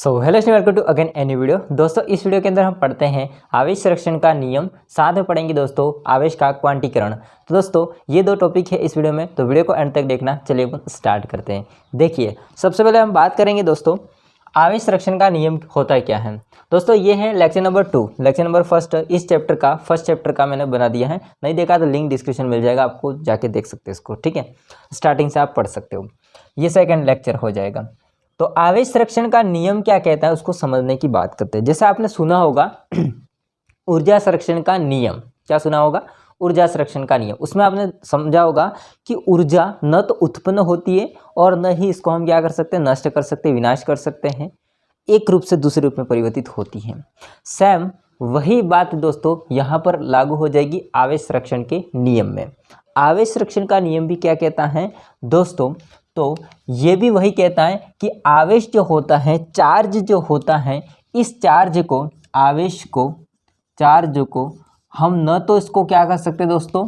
Hello welcome to again any video. दोस्तों इस video के अंदर हम पढ़ते हैं आवेश संरक्षण का नियम, साथ में पढ़ेंगे दोस्तों आवेश का क्वांटीकरण। तो दोस्तों ये दो टॉपिक है इस वीडियो में, तो वीडियो को एंड तक देखना। चलिए अपन स्टार्ट करते हैं। देखिए सबसे पहले हम बात करेंगे दोस्तों आवेश संरक्षण का नियम होता क्या है। दोस्तों ये है lecture number 2, lecture number first इस चैप्टर का, फर्स्ट चैप्टर का मैंने बना दिया है। नहीं देखा तो लिंक डिस्क्रिप्शन मिल जाएगा, आपको जाके देख सकते हैं इसको, ठीक है। स्टार्टिंग से आप पढ़ सकते हो, ये सेकेंड लेक्चर हो जाएगा। तो आवेश संरक्षण का नियम क्या कहता है उसको समझने की बात करते हैं। जैसे आपने सुना होगा ऊर्जा संरक्षण का नियम, क्या सुना होगा? ऊर्जा संरक्षण का नियम। उसमें आपने समझा होगा कि ऊर्जा न तो उत्पन्न होती है और न ही इसको हम क्या कर सकते हैं, नष्ट कर सकते हैं, विनाश कर सकते हैं, एक रूप से दूसरे रूप में परिवर्तित होती है। सेम वही बात दोस्तों यहाँ पर लागू हो जाएगी आवेश संरक्षण के नियम में। आवेश संरक्षण का नियम भी क्या कहता है दोस्तों, तो ये भी वही कहता है कि आवेश जो होता है, चार्ज जो होता है, इस चार्ज को, आवेश को, चार्ज को हम न तो इसको क्या कर सकते दोस्तों,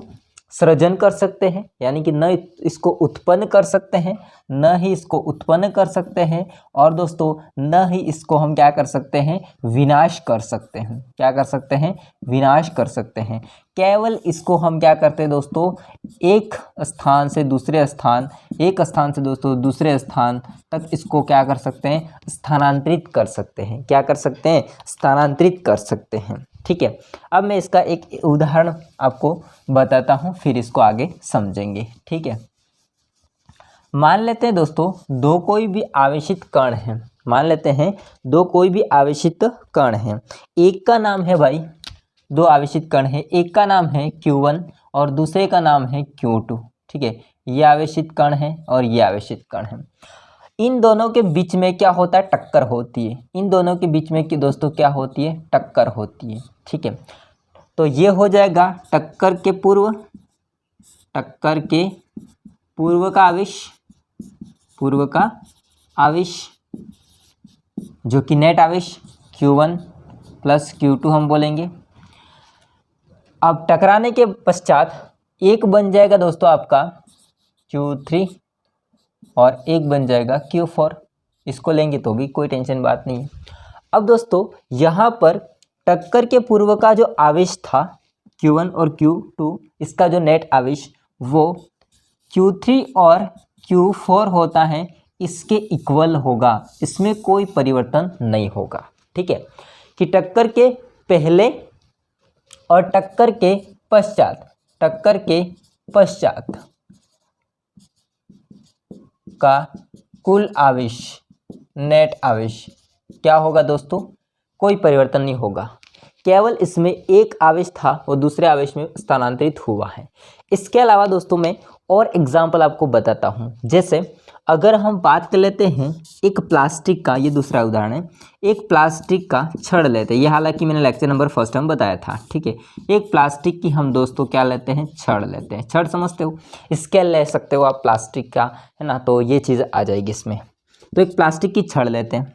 सृजन कर सकते हैं, यानी कि न इसको उत्पन्न कर सकते हैं, न ही इसको उत्पन्न कर सकते हैं, और दोस्तों न ही इसको हम क्या कर सकते हैं, विनाश कर सकते हैं। क्या कर सकते हैं? विनाश कर सकते हैं। केवल इसको हम क्या करते हैं दोस्तों, एक स्थान से दूसरे स्थान, एक स्थान से दोस्तों दूसरे स्थान तक इसको क्या कर सकते हैं, स्थानांतरित कर सकते हैं। क्या कर सकते हैं? स्थानांतरित कर सकते हैं, ठीक है। अब मैं इसका एक उदाहरण आपको बताता हूँ, फिर इसको आगे समझेंगे, ठीक है। मान लेते हैं दोस्तों दो कोई भी आवेशित कण हैं, मान लेते हैं दो कोई भी आवेशित कण हैं। एक का नाम है भाई, दो आवेशित कण है, एक का नाम है Q1 और दूसरे का नाम है Q2, ठीक है। ये आवेशित कण है और ये आवेशित कण है। इन दोनों के बीच में क्या होता है, टक्कर होती है। इन दोनों के बीच में कि दोस्तों क्या होती है, टक्कर होती है, ठीक है। तो ये हो जाएगा टक्कर के पूर्व, टक्कर के पूर्व का आवेश, पूर्व का आवेश जो कि नेट आवेश Q1 प्लस Q2 हम बोलेंगे। अब टकराने के पश्चात एक बन जाएगा दोस्तों आपका Q3 और एक बन जाएगा Q4। इसको लेंगे तो भी कोई टेंशन बात नहीं है। अब दोस्तों यहाँ पर टक्कर के पूर्व का जो आवेश था Q1 और Q2, इसका जो नेट आवेश वो Q3 और Q4 होता है, इसके इक्वल होगा, इसमें कोई परिवर्तन नहीं होगा, ठीक है। कि टक्कर के पहले और टक्कर के पश्चात, टक्कर के पश्चात का कुल आवेश, नेट आवेश क्या होगा दोस्तों, कोई परिवर्तन नहीं होगा। केवल इसमें एक आवेश था वो दूसरे आवेश में स्थानांतरित हुआ है। इसके अलावा दोस्तों मैं और एग्जाम्पल आपको बताता हूँ। जैसे अगर हम बात कर लेते हैं एक प्लास्टिक का, ये दूसरा उदाहरण है, एक प्लास्टिक का छड़ लेते हैं। ये हालांकि मैंने लेक्चर नंबर फर्स्ट में बताया था, ठीक है। एक प्लास्टिक की हम दोस्तों क्या लेते हैं, छड़ लेते हैं। छड़ समझते हो, स्केल ले सकते हो आप प्लास्टिक का, है ना, तो ये चीज़ आ जाएगी इसमें। तो एक प्लास्टिक की छड़ लेते हैं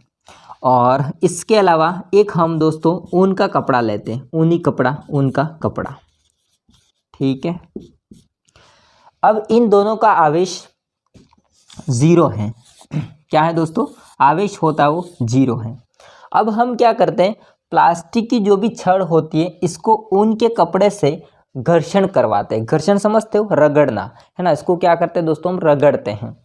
और इसके अलावा एक हम दोस्तों ऊन का कपड़ा लेते हैं, ऊनी कपड़ा, ऊन का कपड़ा, ठीक है। अब इन दोनों का आवेश 0 है। क्या है दोस्तों, आवेश होता है वो 0 है। अब हम क्या करते हैं, प्लास्टिक की जो भी छड़ होती है इसको ऊन के कपड़े से घर्षण करवाते हैं। घर्षण समझते हो, रगड़ना, है ना। इसको क्या करते हैं दोस्तों, हम रगड़ते हैं,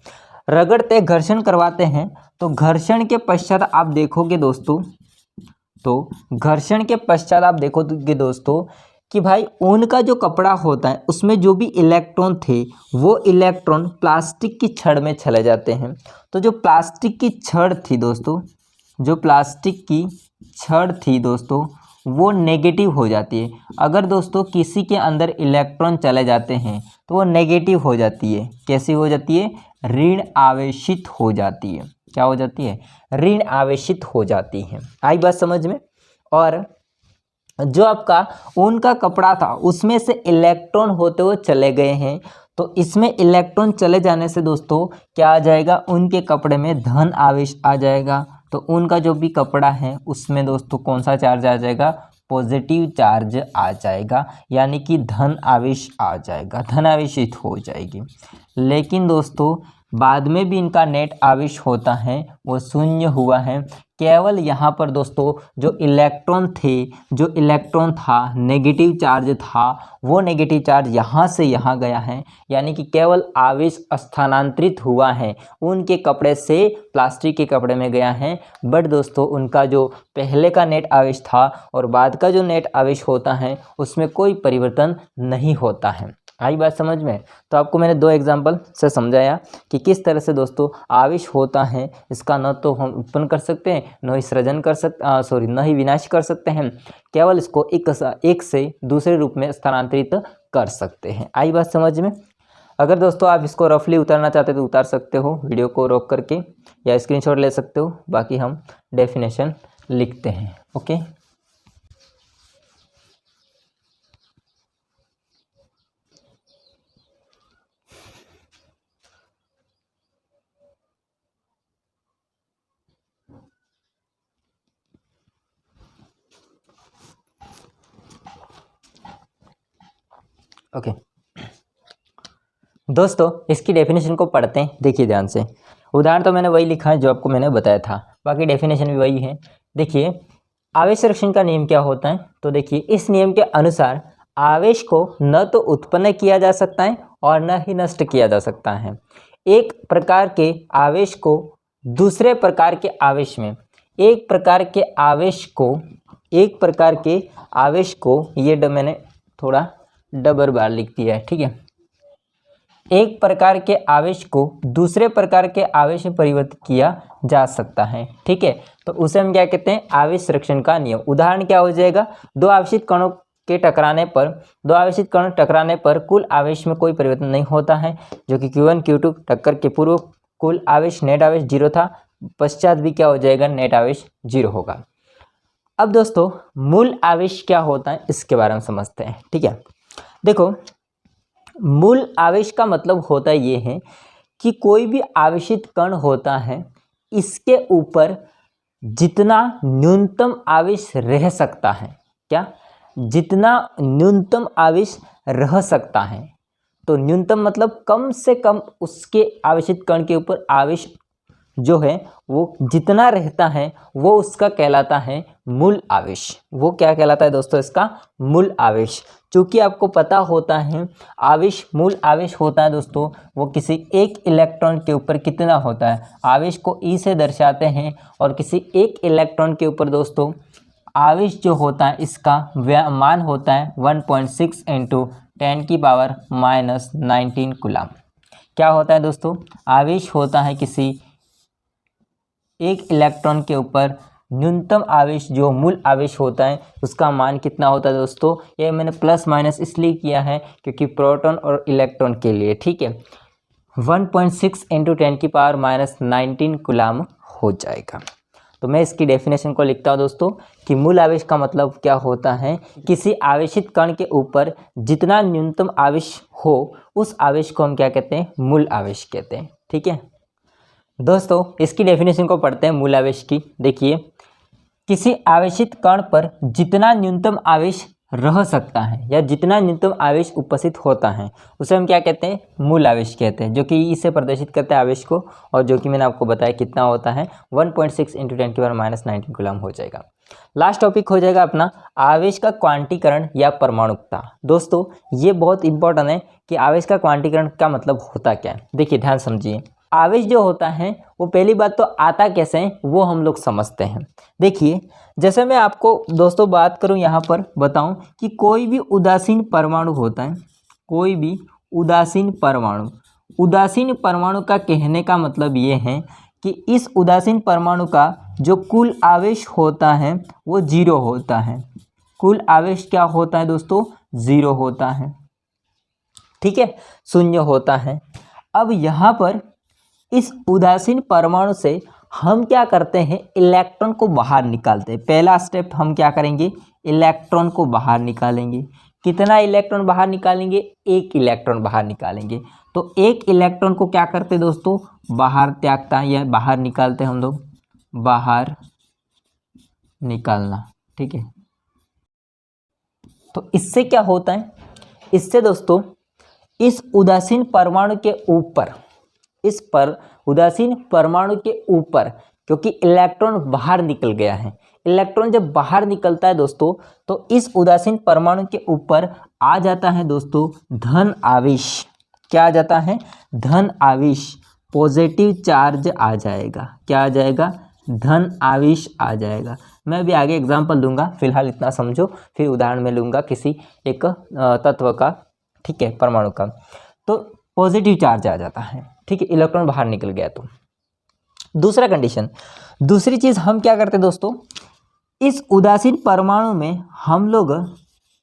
रगड़ते घर्षण करवाते हैं। तो घर्षण के पश्चात आप देखोगे दोस्तों, तो घर्षण के पश्चात आप देखोगे दोस्तों कि भाई ऊन का जो कपड़ा होता है उसमें जो भी इलेक्ट्रॉन थे वो इलेक्ट्रॉन प्लास्टिक की छड़ में चले जाते हैं। तो जो प्लास्टिक की छड़ थी दोस्तों, जो प्लास्टिक की छड़ थी दोस्तों वो नेगेटिव हो जाती है। अगर दोस्तों किसी के अंदर इलेक्ट्रॉन चले जाते हैं तो वो नेगेटिव हो जाती है। कैसी हो जाती है? ऋण आवेशित हो जाती है। क्या हो जाती है? ऋण आवेशित हो जाती है। आई बात समझ में? और जो आपका ऊन का कपड़ा था उसमें से इलेक्ट्रॉन होते हुए चले गए हैं, तो इसमें इलेक्ट्रॉन चले जाने से दोस्तों क्या आ जाएगा, उनके कपड़े में धन आवेश आ जाएगा। तो ऊन का जो भी कपड़ा है उसमें दोस्तों कौन सा चार्ज आ जाएगा, पॉजिटिव चार्ज आ जाएगा, यानी कि धन आवेश आ जाएगा, धन आवेशित हो जाएगी। लेकिन दोस्तों बाद में भी इनका नेट आवेश होता है वो शून्य हुआ है। केवल यहाँ पर दोस्तों जो इलेक्ट्रॉन था नेगेटिव चार्ज था, वो नेगेटिव चार्ज यहाँ से यहाँ गया है, यानी कि केवल आवेश स्थानांतरित हुआ है, उनके कपड़े से प्लास्टिक के कपड़े में गया है। बट दोस्तों उनका जो पहले का नेट आवेश था और बाद का जो नेट आवेश होता है उसमें कोई परिवर्तन नहीं होता है। आई बात समझ में? तो आपको मैंने 2 एग्जाम्पल से समझाया कि किस तरह से दोस्तों आवेश होता है, इसका न तो हम उत्पन्न कर सकते हैं, न ही सृजन कर सकते न ही विनाश कर सकते हैं, केवल इसको एक से दूसरे रूप में स्थानांतरित कर सकते हैं। आई बात समझ में? अगर दोस्तों आप इसको रफली उतारना चाहते तो उतार सकते हो वीडियो को रोक करके, या स्क्रीनशॉट ले सकते हो, बाकी हम डेफिनेशन लिखते हैं। ओके, ओके दोस्तों इसकी डेफिनेशन को पढ़ते हैं। देखिए ध्यान से, उदाहरण तो मैंने वही लिखा है जो आपको मैंने बताया था, बाकी डेफिनेशन भी वही है। देखिए आवेश संरक्षण का नियम क्या होता है, तो देखिए इस नियम के अनुसार आवेश को न तो उत्पन्न किया जा सकता है और न ही नष्ट किया जा सकता है। एक प्रकार के आवेश को दूसरे प्रकार के आवेश में, एक प्रकार के आवेश को ये मैंने थोड़ा डबल बार लिख दिया है, ठीक है। एक प्रकार के आवेश को दूसरे प्रकार के आवेश में परिवर्तित किया जा सकता है, ठीक है। तो उसे हम क्या कहते हैं, आवेश संरक्षण का नियम। उदाहरण क्या हो जाएगा, दो आवेशित कणों टकराने पर कुल आवेश में कोई परिवर्तन नहीं होता है, जो कि Q1 Q2 टक्कर के पूर्व कुल आवेश नेट आवेश 0 था, पश्चात भी क्या हो जाएगा, नेट आवेश 0 होगा। अब दोस्तों मूल आवेश क्या होता है इसके बारे में समझते हैं, ठीक है। देखो मूल आवेश का मतलब होता ये है कि कोई भी आवेशित कण होता है, इसके ऊपर जितना न्यूनतम आवेश रह सकता है, क्या जितना न्यूनतम आवेश रह सकता है, तो न्यूनतम मतलब कम से कम उसके आवेशित कण के ऊपर आवेश जो है वो जितना रहता है वो उसका कहलाता है मूल आवेश। वो क्या कहलाता है दोस्तों, इसका मूल आवेश। चूँकि आपको पता होता है आवेश मूल आवेश होता है दोस्तों, वो किसी एक इलेक्ट्रॉन के ऊपर कितना होता है, आवेश को E से दर्शाते हैं, और किसी एक इलेक्ट्रॉन के ऊपर दोस्तों आवेश जो होता है इसका मान होता है 1.6 × 10⁻⁻19 कूलम। क्या होता है दोस्तों, आवेश होता है किसी एक इलेक्ट्रॉन के ऊपर न्यूनतम आवेश जो मूल आवेश होता है उसका मान कितना होता है दोस्तों, ये मैंने प्लस माइनस इसलिए किया है क्योंकि प्रोटॉन और इलेक्ट्रॉन के लिए, ठीक है, 1.6 × 10⁻⁻19 कूलम हो जाएगा। तो मैं इसकी डेफिनेशन को लिखता हूँ दोस्तों कि मूल आवेश का मतलब क्या होता है, किसी आवेशित कण के ऊपर जितना न्यूनतम आवेश हो उस आवेश को हम क्या कहते हैं, मूल आवेश कहते हैं, ठीक है। दोस्तों इसकी डेफिनेशन को पढ़ते हैं मूल आवेश की। देखिए किसी आवेशित कण पर जितना न्यूनतम आवेश रह सकता है या जितना न्यूनतम आवेश उपस्थित होता है उसे हम क्या कहते हैं, मूल आवेश कहते हैं, जो कि इसे प्रदर्शित करता है आवेश को, और जो कि मैंने आपको बताया कितना होता है 1.6 × 10⁻⁻19 कूलम हो जाएगा। लास्ट टॉपिक हो जाएगा अपना आवेश का क्वांटीकरण या परमाणुकता। दोस्तों ये बहुत इंपॉर्टेंट है कि आवेश का क्वांटीकरण का मतलब होता क्या है। देखिए ध्यान समझिए, आवेश जो होता है वो पहली बात तो आता कैसे है वो हम लोग समझते हैं। देखिए जैसे मैं आपको दोस्तों बात करूं यहाँ पर बताऊं कि कोई भी उदासीन परमाणु होता है, कोई भी उदासीन परमाणु का कहने का मतलब ये है कि इस उदासीन परमाणु का जो कुल आवेश होता है वो 0 होता है। कुल आवेश क्या होता है दोस्तों, 0 होता है, ठीक है, 0 होता है। अब यहाँ पर इस उदासीन परमाणु से हम क्या करते हैं, इलेक्ट्रॉन को बाहर निकालते हैं। पहला स्टेप हम क्या करेंगे, इलेक्ट्रॉन को बाहर निकालेंगे। कितना इलेक्ट्रॉन बाहर निकालेंगे, एक इलेक्ट्रॉन बाहर निकालेंगे। तो एक इलेक्ट्रॉन को क्या करते हैं दोस्तों, बाहर त्यागता है या बाहर निकालते हैं हम लोग, बाहर निकालना, ठीक है। तो इससे क्या होता है, इससे दोस्तों इस उदासीन परमाणु के ऊपर इस पर उदासीन परमाणु के ऊपर, क्योंकि इलेक्ट्रॉन बाहर निकल गया है, इलेक्ट्रॉन जब बाहर निकलता है दोस्तों तो इस उदासीन परमाणु के ऊपर आ जाता है दोस्तों धन आवेश। क्या आ जाता है? धन आवेश, पॉजिटिव चार्ज आ जाएगा। क्या आ जाएगा? धन आवेश आ जाएगा। मैं भी आगे एग्जाम्पल दूंगा, फिलहाल इतना समझो, फिर उदाहरण में लूंगा किसी एक तत्व का, ठीक है, परमाणु का। तो पॉजिटिव चार्ज आ जाता है, ठीक है, इलेक्ट्रॉन बाहर निकल गया तो। दूसरा कंडीशन, दूसरी चीज हम क्या करते हैं दोस्तों, इस उदासीन परमाणु में हम लोग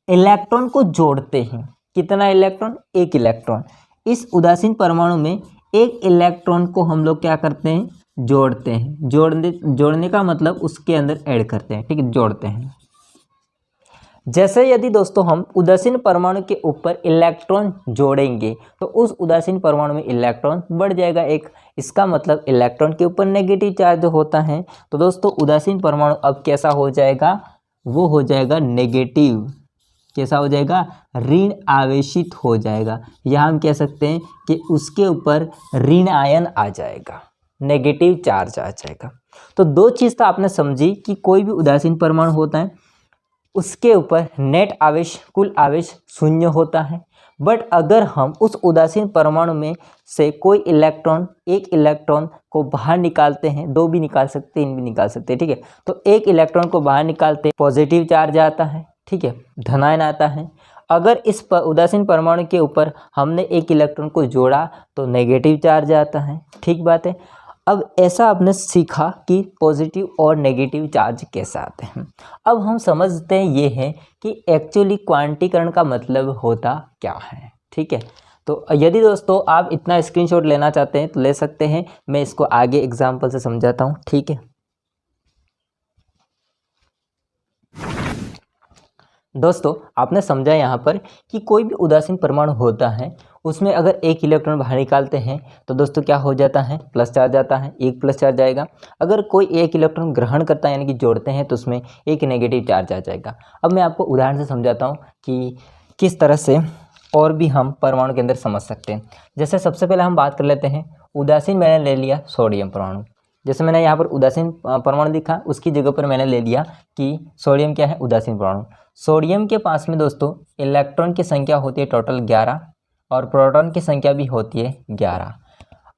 इलेक्ट्रॉन को जोड़ते हैं। कितना इलेक्ट्रॉन? एक इलेक्ट्रॉन। इस उदासीन परमाणु में एक इलेक्ट्रॉन को हम लोग क्या करते हैं? जोड़ते हैं। जोड़ने का मतलब उसके अंदर ऐड करते हैं, ठीक है, जोड़ते हैं। जैसे यदि दोस्तों हम उदासीन परमाणु के ऊपर इलेक्ट्रॉन जोड़ेंगे तो उस उदासीन परमाणु में इलेक्ट्रॉन बढ़ जाएगा एक, इसका मतलब इलेक्ट्रॉन के ऊपर नेगेटिव चार्ज होता है। तो दोस्तों उदासीन परमाणु अब कैसा हो जाएगा? वो हो जाएगा नेगेटिव। कैसा हो जाएगा? ऋण आवेशित हो जाएगा, या हम कह सकते हैं कि उसके ऊपर ऋण आयन आ जाएगा, नेगेटिव चार्ज आ जाएगा। तो दो चीज़ तो आपने समझी कि कोई भी उदासीन परमाणु होता है उसके ऊपर नेट आवेश, कुल आवेश शून्य होता है। बट अगर हम उस उदासीन परमाणु में से कोई इलेक्ट्रॉन, एक इलेक्ट्रॉन को बाहर निकालते हैं, दो भी निकाल सकते हैं, इन भी निकाल सकते हैं, ठीक है, तो एक इलेक्ट्रॉन को बाहर निकालते हैं, पॉजिटिव चार्ज आता है, ठीक है, धनायन आता है। अगर इस उदासीन परमाणु के ऊपर हमने एक इलेक्ट्रॉन को जोड़ा तो नेगेटिव चार्ज आता है, ठीक बात है। अब ऐसा आपने सीखा कि पॉजिटिव और नेगेटिव चार्ज कैसे आते हैं। अब हम समझते हैं ये है कि एक्चुअली क्वांटीकरण का मतलब होता क्या है, ठीक है। तो यदि दोस्तों आप इतना स्क्रीनशॉट लेना चाहते हैं तो ले सकते हैं, मैं इसको आगे एग्जांपल से समझाता हूँ, ठीक है। दोस्तों आपने समझा यहाँ पर कि कोई भी उदासीन परमाणु होता है उसमें अगर एक इलेक्ट्रॉन बाहर निकालते हैं तो दोस्तों क्या हो जाता है? प्लस चार्ज आता है, एक प्लस चार्ज आएगा। अगर कोई एक इलेक्ट्रॉन ग्रहण करता है यानी कि जोड़ते हैं तो उसमें एक नेगेटिव चार्ज आ जाएगा। अब मैं आपको उदाहरण से समझाता हूँ कि किस तरह से और भी हम परमाणु के अंदर समझ सकते हैं। जैसे सबसे पहले हम बात कर लेते हैं उदासीन, मैंने ले लिया सोडियम परमाणु। जैसे मैंने यहाँ पर उदासीन परमाणु दिखा, उसकी जगह पर मैंने ले लिया कि सोडियम क्या है? उदासीन परमाणु। सोडियम के पास में दोस्तों इलेक्ट्रॉन की संख्या होती है टोटल 11 और प्रोटॉन की संख्या भी होती है 11।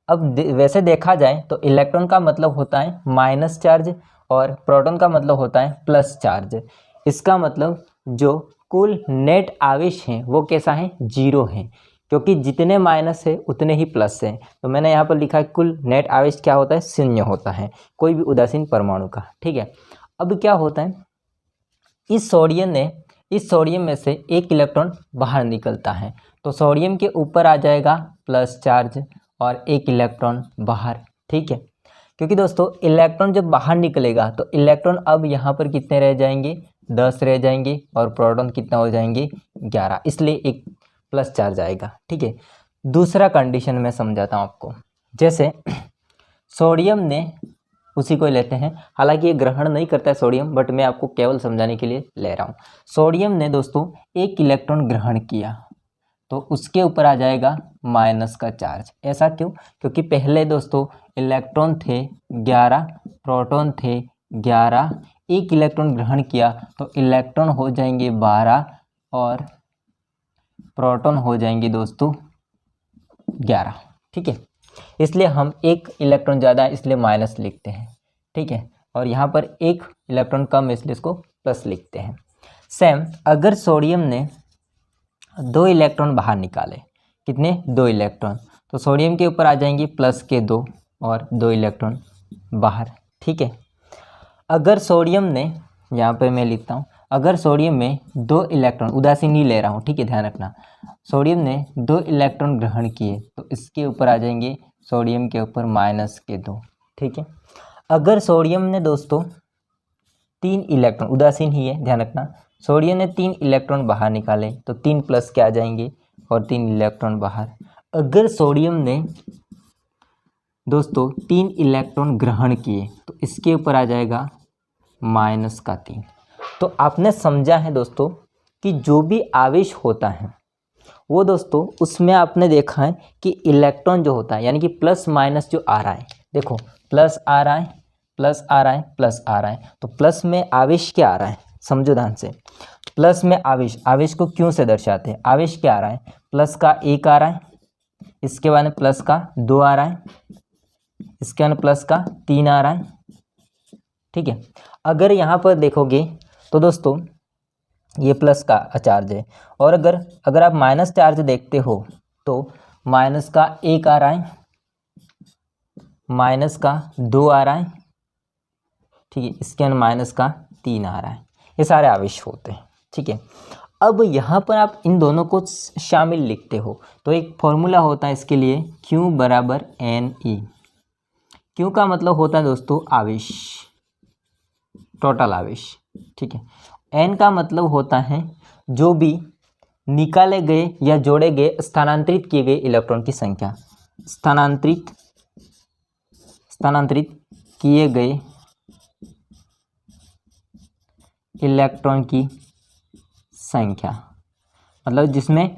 अब वैसे देखा जाए तो इलेक्ट्रॉन का मतलब होता है माइनस चार्ज और प्रोटॉन का मतलब होता है प्लस चार्ज। इसका मतलब जो कुल नेट आवेश हैं वो कैसा है? 0 है, क्योंकि जितने माइनस है उतने ही प्लस है। तो मैंने यहाँ पर लिखा है कुल नेट आवेश क्या होता है? 0 होता है कोई भी उदासीन परमाणु का, ठीक है। अब क्या होता है, इस सोडियम में से एक इलेक्ट्रॉन बाहर निकलता है तो सोडियम के ऊपर आ जाएगा प्लस चार्ज और एक इलेक्ट्रॉन बाहर, ठीक है। क्योंकि दोस्तों इलेक्ट्रॉन जब बाहर निकलेगा तो इलेक्ट्रॉन अब यहाँ पर कितने रह जाएंगे? 10 रह जाएंगे और प्रोटॉन कितना हो जाएंगे? 11, इसलिए एक प्लस चार्ज आएगा, ठीक है। दूसरा कंडीशन मैं समझाता हूँ आपको। जैसे सोडियम ने, उसी को लेते हैं, हालांकि ये ग्रहण नहीं करता है सोडियम, बट मैं आपको केवल समझाने के लिए ले रहा हूँ। सोडियम ने दोस्तों एक इलेक्ट्रॉन ग्रहण किया तो उसके ऊपर आ जाएगा माइनस का चार्ज। ऐसा क्यों? क्योंकि पहले दोस्तों इलेक्ट्रॉन थे 11, प्रोटॉन थे 11, एक इलेक्ट्रॉन ग्रहण किया तो इलेक्ट्रॉन हो जाएंगे 12 और प्रोटॉन हो जाएंगे दोस्तों 11, ठीक है। इसलिए हम एक इलेक्ट्रॉन ज़्यादा है इसलिए माइनस लिखते हैं, ठीक है, और यहाँ पर एक इलेक्ट्रॉन कम है इसलिए इसको प्लस लिखते हैं। सेम अगर सोडियम ने 2 इलेक्ट्रॉन बाहर निकाले, कितने? 2 इलेक्ट्रॉन, तो सोडियम के ऊपर आ जाएंगे प्लस के 2 और 2 इलेक्ट्रॉन बाहर, ठीक है। अगर सोडियम ने, यहाँ पर मैं लिखता हूँ, अगर सोडियम में 2 इलेक्ट्रॉन, उदासीन ही ले रहा हूँ, ठीक है, ध्यान रखना, सोडियम ने 2 इलेक्ट्रॉन ग्रहण किए तो इसके ऊपर आ जाएंगे सोडियम के ऊपर माइनस के 2, ठीक है। अगर सोडियम ने दोस्तों 3 इलेक्ट्रॉन, उदासीन ही है, ध्यान रखना, सोडियम ने 3 इलेक्ट्रॉन बाहर निकाले तो 3 प्लस के आ जाएंगे और 3 इलेक्ट्रॉन बाहर। अगर सोडियम ने दोस्तों 3 इलेक्ट्रॉन ग्रहण किए तो इसके ऊपर आ जाएगा माइनस का 3। तो आपने समझा है दोस्तों कि जो भी आवेश होता है वो दोस्तों उसमें आपने देखा है कि इलेक्ट्रॉन जो होता है यानी कि प्लस माइनस जो आ रहा है, देखो प्लस आ रहा है, प्लस आ रहा है, प्लस आ रहा है, तो प्लस में आवेश क्या आ रहा है, समझो ध्यान से। प्लस में आवेश, आवेश को क्यों से दर्शाते हैं, आवेश क्या आ रहा है, प्लस का 1 आ रहा है, इसके बाद में प्लस का 2 आ रहा है, इसके बाद प्लस का 3 आ रहा है, ठीक है। अगर यहाँ पर देखोगे तो दोस्तों ये प्लस का चार्ज है, और अगर आप माइनस चार्ज देखते हो तो माइनस का 1 आ रहा है, माइनस का 2 आ रहा है, ठीक है, इसके अंदर माइनस का 3 आ रहा है, ये सारे आवेश होते हैं, ठीक है। अब यहाँ पर आप इन दोनों को शामिल लिखते हो तो एक फॉर्मूला होता है इसके लिए, Q बराबर NE। Q का मतलब होता है दोस्तों आवेश, टोटल आवेश, ठीक है। N का मतलब होता है जो भी निकाले गए या जोड़े गए स्थानांतरित किए गए इलेक्ट्रॉन की संख्या, स्थानांतरित किए गए इलेक्ट्रॉन की संख्या, मतलब जिसमें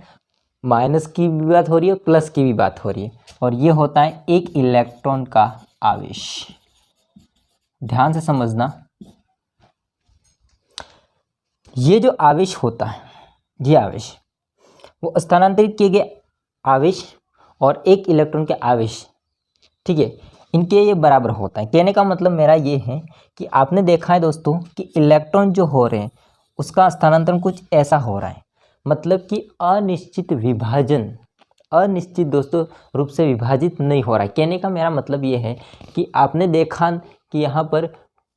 माइनस की भी बात हो रही है, प्लस की भी बात हो रही है, और ये होता है एक इलेक्ट्रॉन का आवेश। ध्यान से समझना, ये जो आवेश होता है, ये आवेश वो स्थानांतरित किए गए आवेश और एक इलेक्ट्रॉन के आवेश, ठीक है, इनके ये बराबर होता है। कहने का मतलब मेरा ये है कि आपने देखा है दोस्तों कि इलेक्ट्रॉन जो हो रहे हैं उसका स्थानांतरण कुछ ऐसा हो रहा है, मतलब कि अनिश्चित विभाजन, अनिश्चित दोस्तों रूप से विभाजित नहीं हो रहा है। कहने का मेरा मतलब ये है कि आपने देखा कि यहाँ पर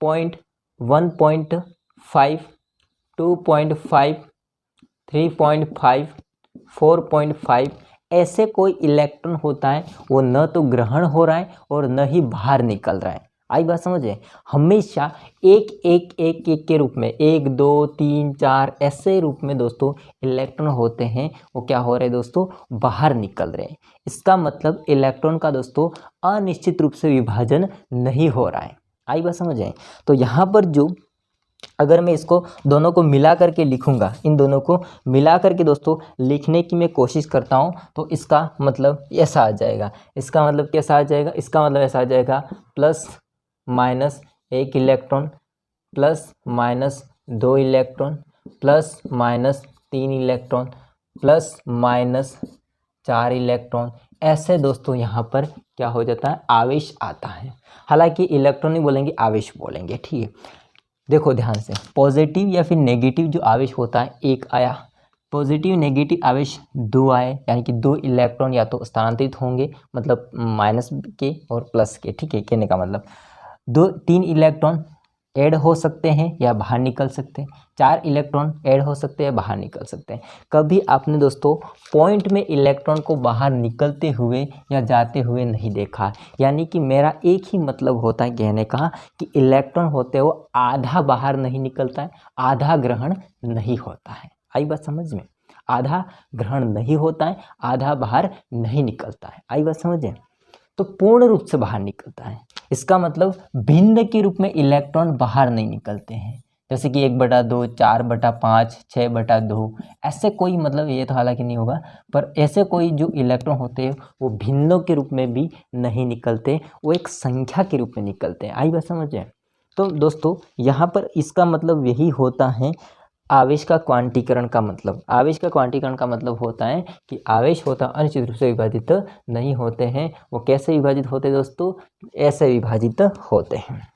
1.5, 2.5, 3.5, 4.5 ऐसे कोई इलेक्ट्रॉन होता है, वो न तो ग्रहण हो रहा है और न ही बाहर निकल रहा है। आई बात समझे, हमेशा एक एक एक एक के रूप में, 1 2 3 4 ऐसे रूप में दोस्तों इलेक्ट्रॉन होते हैं, वो क्या हो रहे हैं दोस्तों, बाहर निकल रहे हैं। इसका मतलब इलेक्ट्रॉन का दोस्तों अनिश्चित रूप से विभाजन नहीं हो रहा है। आई बात समझे, तो यहाँ पर जो अगर मैं इसको दोनों को मिला करके लिखूंगा, इन दोनों को मिला करके दोस्तों लिखने की मैं कोशिश करता हूं, तो इसका मतलब ऐसा आ जाएगा। इसका मतलब कैसा आ जाएगा, इसका मतलब ऐसा आ जाएगा, plus minus 1 electron, plus minus 2 electron, plus minus 3 electron, plus minus 4 electron. ऐसे दोस्तों यहाँ पर क्या हो जाता है, आवेश आता है। हालांकि इलेक्ट्रॉन नहीं बोलेंगे, आवेश बोलेंगे, ठीक है। देखो ध्यान से, पॉजिटिव या फिर नेगेटिव जो आवेश होता है, एक आया, पॉजिटिव नेगेटिव आवेश 2 आए, यानी कि 2 इलेक्ट्रॉन या तो स्थानांतरित होंगे, मतलब माइनस के और प्लस के, ठीक है। कहने का मतलब 3 इलेक्ट्रॉन ऐड हो सकते हैं या बाहर निकल सकते हैं, 4 इलेक्ट्रॉन ऐड हो सकते हैं, बाहर निकल सकते हैं। कभी आपने दोस्तों पॉइंट में इलेक्ट्रॉन को बाहर निकलते हुए या जाते हुए नहीं देखा। यानी कि मेरा एक ही मतलब होता है कहने का कि इलेक्ट्रॉन होते हैं वो आधा बाहर नहीं निकलता है, आधा ग्रहण नहीं होता है। आई बात समझ में, आधा ग्रहण नहीं होता है, आधा बाहर नहीं निकलता है। आई बात समझे, तो पूर्ण रूप से बाहर निकलता है। इसका मतलब भिन्न के रूप में इलेक्ट्रॉन बाहर नहीं निकलते हैं, जैसे कि 1/2, 4/5, 6/2 ऐसे कोई, मतलब ये तो हालांकि नहीं होगा, पर ऐसे कोई जो इलेक्ट्रॉन होते हैं वो भिन्नों के रूप में भी नहीं निकलते, वो एक संख्या के रूप में निकलते हैं। आई बात समझे, तो दोस्तों यहाँ पर इसका मतलब यही होता है आवेश का क्वांटीकरण का मतलब। आवेश का क्वांटीकरण का मतलब होता है कि आवेश होता अनिश्चित रूप से विभाजित नहीं होते हैं। वो कैसे विभाजित होते हैं दोस्तों, ऐसे विभाजित होते हैं,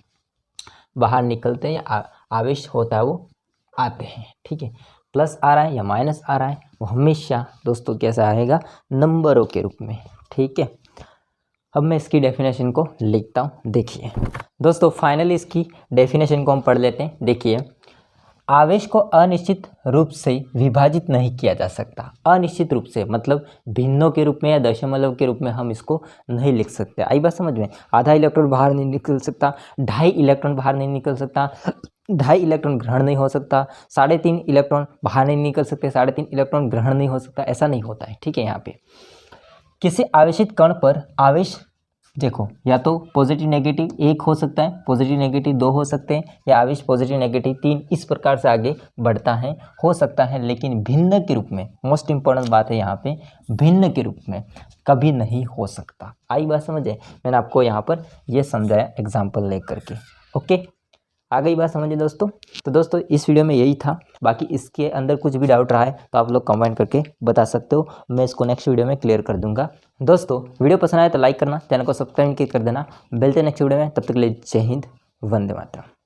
बाहर निकलते हैं, या आवेश होता है वो आते हैं, ठीक है। प्लस आ रहा है या माइनस आ रहा है, वो हमेशा दोस्तों कैसा आएगा, नंबरों के रूप में, ठीक है। अब मैं इसकी डेफिनेशन को लिखता हूँ। देखिए दोस्तों, फाइनली इसकी डेफिनेशन को हम पढ़ लेते हैं। देखिए, आवेश को अनिश्चित रूप से विभाजित नहीं किया जा सकता। अनिश्चित रूप से मतलब भिन्नों के रूप में या दशमलव के रूप में हम इसको नहीं लिख सकते। आई बात समझ में, आधा इलेक्ट्रॉन बाहर नहीं निकल सकता, 2.5 इलेक्ट्रॉन बाहर नहीं निकल सकता, 2.5 इलेक्ट्रॉन ग्रहण नहीं हो सकता, 3.5 इलेक्ट्रॉन बाहर नहीं निकल सकते, 3.5 इलेक्ट्रॉन ग्रहण नहीं हो सकता, ऐसा नहीं होता है, ठीक है। यहाँ पे किसी आवेशित कण पर आवेश देखो या तो पॉजिटिव नेगेटिव 1 हो सकता है, पॉजिटिव नेगेटिव 2 हो सकते हैं, या आवेश पॉजिटिव नेगेटिव 3 इस प्रकार से आगे बढ़ता है, हो सकता है, लेकिन भिन्न के रूप में, मोस्ट इंपॉर्टेंट बात है यहाँ पे, भिन्न के रूप में कभी नहीं हो सकता। आई बात समझे? मैंने आपको यहाँ पर ये समझाया एग्जाम्पल लेकर के। ओके, आ गई बात समझिए दोस्तों। तो दोस्तों इस वीडियो में यही था, बाकी इसके अंदर कुछ भी डाउट रहा है तो आप लोग कमेंट करके बता सकते हो, मैं इसको नेक्स्ट वीडियो में क्लियर कर दूंगा। दोस्तों वीडियो पसंद आए तो लाइक करना, चैनल को सब्सक्राइब कर देना, मिलते हैं नेक्स्ट वीडियो में, तब तक के लिए जय हिंद, वंदे मातरम।